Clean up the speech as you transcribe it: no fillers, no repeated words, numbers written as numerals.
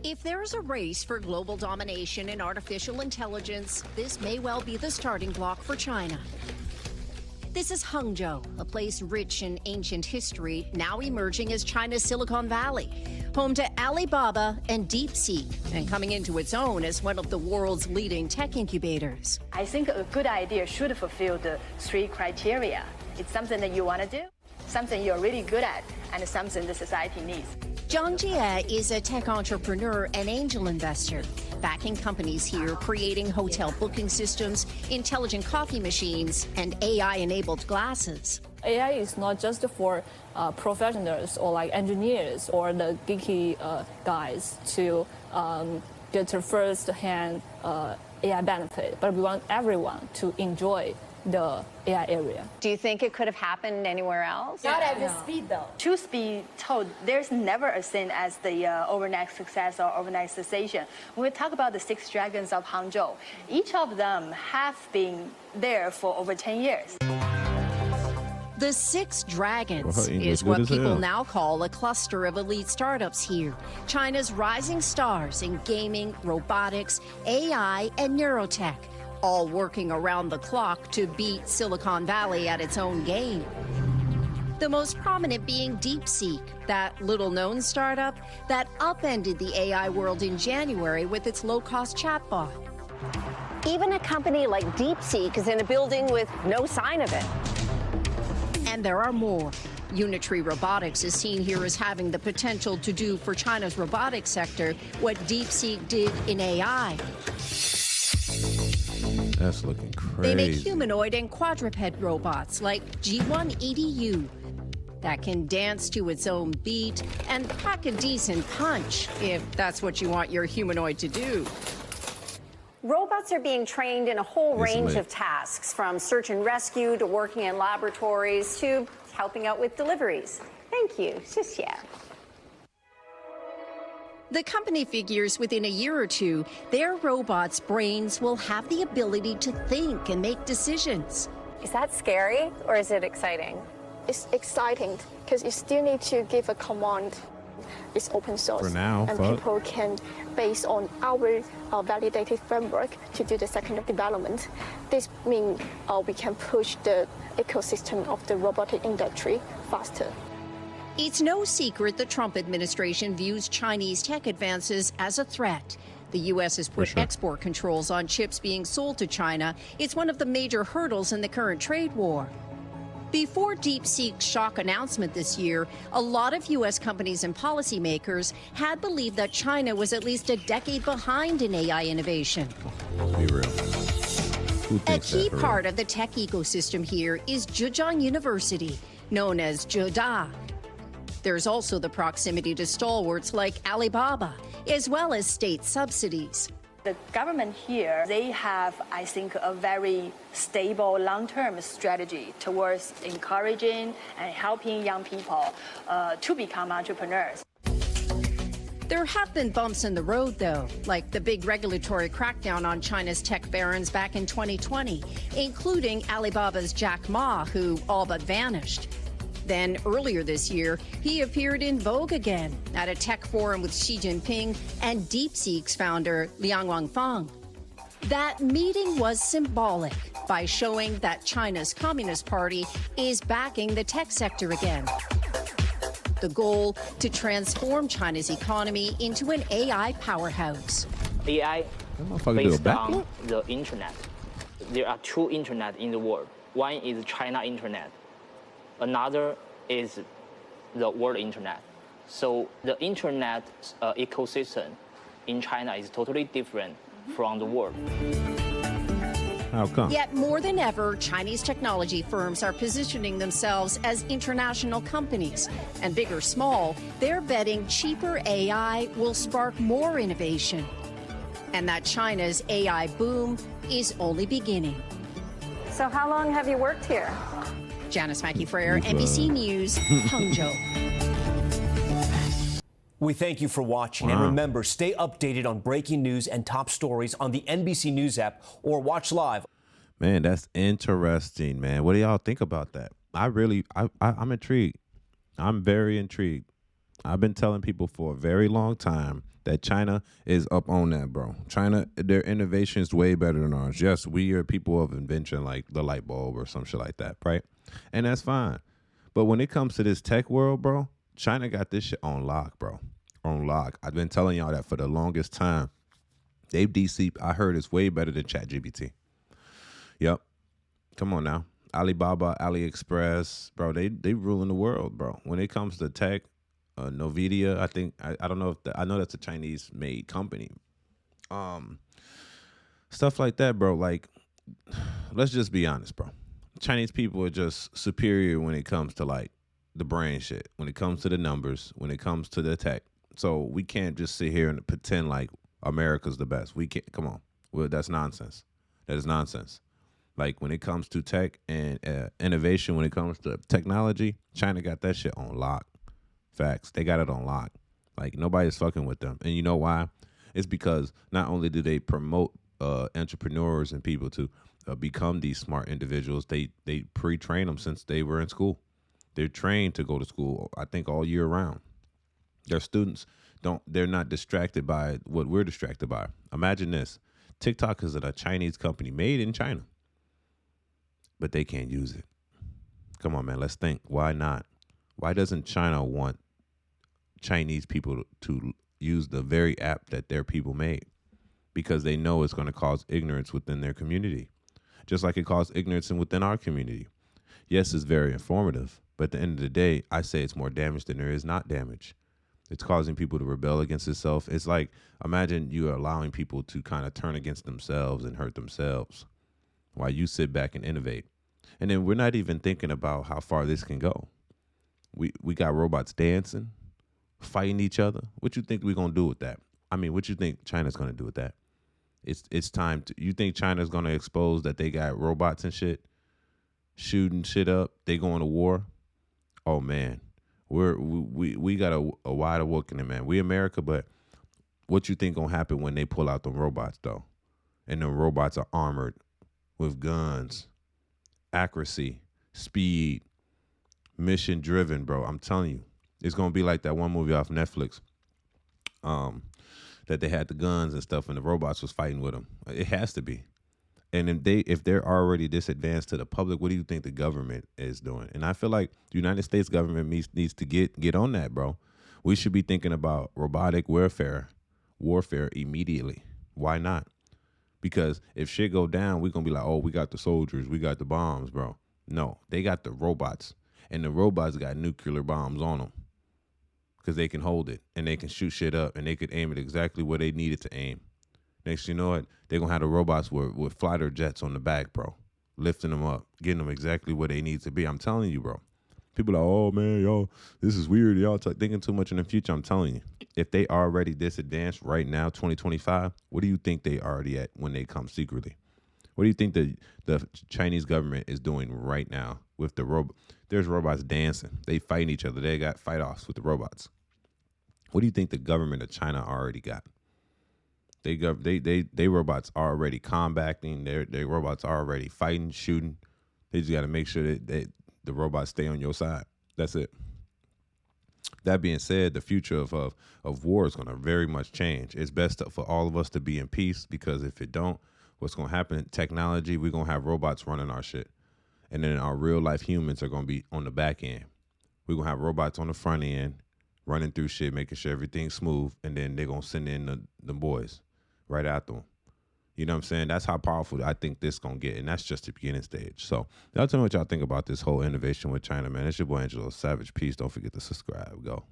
If there's a race for global domination in artificial intelligence, this may well be the starting block for China. This is Hangzhou, a place rich in ancient history, now emerging as China's Silicon Valley, home to Alibaba and DeepSeek, and coming into its own as one of the world's leading tech incubators. I think a good idea should fulfill the three criteria. It's something that you want to do, something you're really good at, and something the society needs. Zhang Jie is a tech entrepreneur and angel investor, backing companies here creating hotel booking systems, intelligent coffee machines, and AI-enabled glasses. AI is not just for professionals or like engineers or the geeky guys to get a first-hand AI benefit, but we want everyone to enjoy the AI area. Do you think it could have happened anywhere else? Not at this speed, though. Truth be told, there's never a thing as the overnight success or overnight sensation. When we talk about the 6 dragons of Hangzhou, each of them have been there for over 10 years. The 6 Dragons is what people now call a cluster of elite startups here. China's rising stars in gaming, robotics, AI, and neurotech, all working around the clock to beat Silicon Valley at its own game. The most prominent being DeepSeek, that little-known startup that upended the AI world in January with its low-cost chatbot. Even a company like DeepSeek is in a building with no sign of it. And there are more. Unitree Robotics is seen here as having the potential to do for China's robotics sector what DeepSeek did in AI. That's looking crazy. They make humanoid and quadruped robots like G1 EDU that can dance to its own beat and pack a decent punch, if that's what you want your humanoid to do. Robots are being trained in a whole range of tasks, from search and rescue to working in laboratories to helping out with deliveries. Thank you, Xie. The company figures within a year or two, their robots' brains will have the ability to think and make decisions. Is that scary or is it exciting? It's exciting because you still need to give a command. It's open source. For now, and people can, based on our validated framework, to do the second development. This means we can push the ecosystem of the robotic industry faster. It's no secret the Trump administration views Chinese tech advances as a threat. The U.S. has put export controls on chips being sold to China. It's one of the major hurdles in the current trade war. Before DeepSeek's shock announcement this year, a lot of U.S. companies and policymakers had believed that China was at least a decade behind in AI innovation. Let's be real. A key part of the tech ecosystem here is Zhejiang University, known as Zheda. There's also the proximity to stalwarts like Alibaba, as well as state subsidies. The government here, they have, I think, a very stable long-term strategy towards encouraging and helping young people to become entrepreneurs. There have been bumps in the road, though, like the big regulatory crackdown on China's tech barons back in 2020, including Alibaba's Jack Ma, who all but vanished. Then, earlier this year, he appeared in vogue again at a tech forum with Xi Jinping and DeepSeek's founder, Liang Wangfang. That meeting was symbolic by showing that China's Communist Party is backing the tech sector again. The goal, to transform China's economy into an AI powerhouse. AI based on the internet. There are 2 internet in the world. One is China internet. Another is the world internet. So the internet ecosystem in China is totally different from the world. How come? Yet more than ever, Chinese technology firms are positioning themselves as international companies. And big or small, they're betting cheaper AI will spark more innovation. And that China's AI boom is only beginning. So how long have you worked here? Janice Mackey-Freer, NBC News, Hangzhou. We thank you for watching. And remember, stay updated on breaking news and top stories on the NBC News app or watch live. Man, that's interesting, man. What do y'all think about that? I'm intrigued. I'm very intrigued. I've been telling people for a very long time that China is up on that, bro. China, their innovation is way better than ours. Yes, we are people of invention like the light bulb or some shit like that, right? And that's fine. But when it comes to this tech world, bro, China got this shit on lock, bro. On lock. I've been telling y'all that for the longest time. They've DC'd, I heard it's way better than ChatGPT. Yep. Come on now. Alibaba, AliExpress, bro, they ruling the world, bro. When it comes to tech, Nvidia, I don't know if I know that's a Chinese made company. Stuff like that, bro. Like, let's just be honest, bro. Chinese people are just superior when it comes to like the brain shit, when it comes to the numbers, when it comes to the tech. So we can't just sit here and pretend like America's the best. We can't. Come on. Well, that's nonsense. That is nonsense. Like when it comes to tech and innovation, when it comes to technology, China got that shit on lock. Facts. They got it on lock. Like nobody's fucking with them. And you know why? It's because not only do they promote entrepreneurs and people to become these smart individuals, they pre-train them since they were in school. They're trained to go to school, I think, all year round. Their students they're not distracted by what we're distracted by. Imagine this. TikTok is a Chinese company made in China, but they can't use it. Come on, man. Let's think. Why not? Why doesn't China want Chinese people to use the very app that their people made? Because they know it's going to cause ignorance within their community, just like it caused ignorance within our community. Yes, it's very informative, but at the end of the day, I say it's more damage than there is not damage. It's causing people to rebel against itself. It's like, imagine you are allowing people to kind of turn against themselves and hurt themselves while you sit back and innovate. And then we're not even thinking about how far this can go. We got robots dancing, fighting each other. What you think we're going to do with that? I mean, what you think China's going to do with that? It's time to, you think China's going to expose that they got robots and shit, shooting shit up, they going to war? Oh, man. We got a wide awakening, man. We America, but what you think gonna happen when they pull out them robots, though? And the robots are armored with guns, accuracy, speed, mission driven, bro. I'm telling you, it's gonna be like that one movie off Netflix, that they had the guns and stuff, and the robots was fighting with them. It has to be. And if they're already this advanced to the public, what do you think the government is doing? And I feel like the United States government needs to get on that, bro. We should be thinking about robotic warfare immediately. Why not? Because if shit go down, we're going to be like, oh, we got the soldiers, we got the bombs, bro. No, they got the robots. And the robots got nuclear bombs on them because they can hold it and they can shoot shit up and they could aim it exactly where they need it to aim. Next you know it, they're going to have the robots with fighter jets on the back, bro, lifting them up, getting them exactly where they need to be. I'm telling you, bro. People are like, oh, man, y'all, this is weird. Y'all thinking too much in the future. I'm telling you, if they already this advanced right now, 2025, what do you think they already at when they come secretly? What do you think the Chinese government is doing right now with the robot? There's robots dancing. They fighting each other. They got fight-offs with the robots. What do you think the government of China already got? They robots are already combating. Their robots are already fighting, shooting. They just got to make sure that the robots stay on your side. That's it. That being said, the future of war is going to very much change. It's best for all of us to be in peace, because if it don't, what's going to happen? Technology, we're going to have robots running our shit. And then our real life humans are going to be on the back end. We're going to have robots on the front end running through shit, making sure everything's smooth. And then they're going to send in the boys right after them. You know what I'm saying? That's how powerful I think this going to get. And that's just the beginning stage. So y'all tell me what y'all think about this whole innovation with China, man. It's your boy Angelo Savage. Peace. Don't forget to subscribe. Go.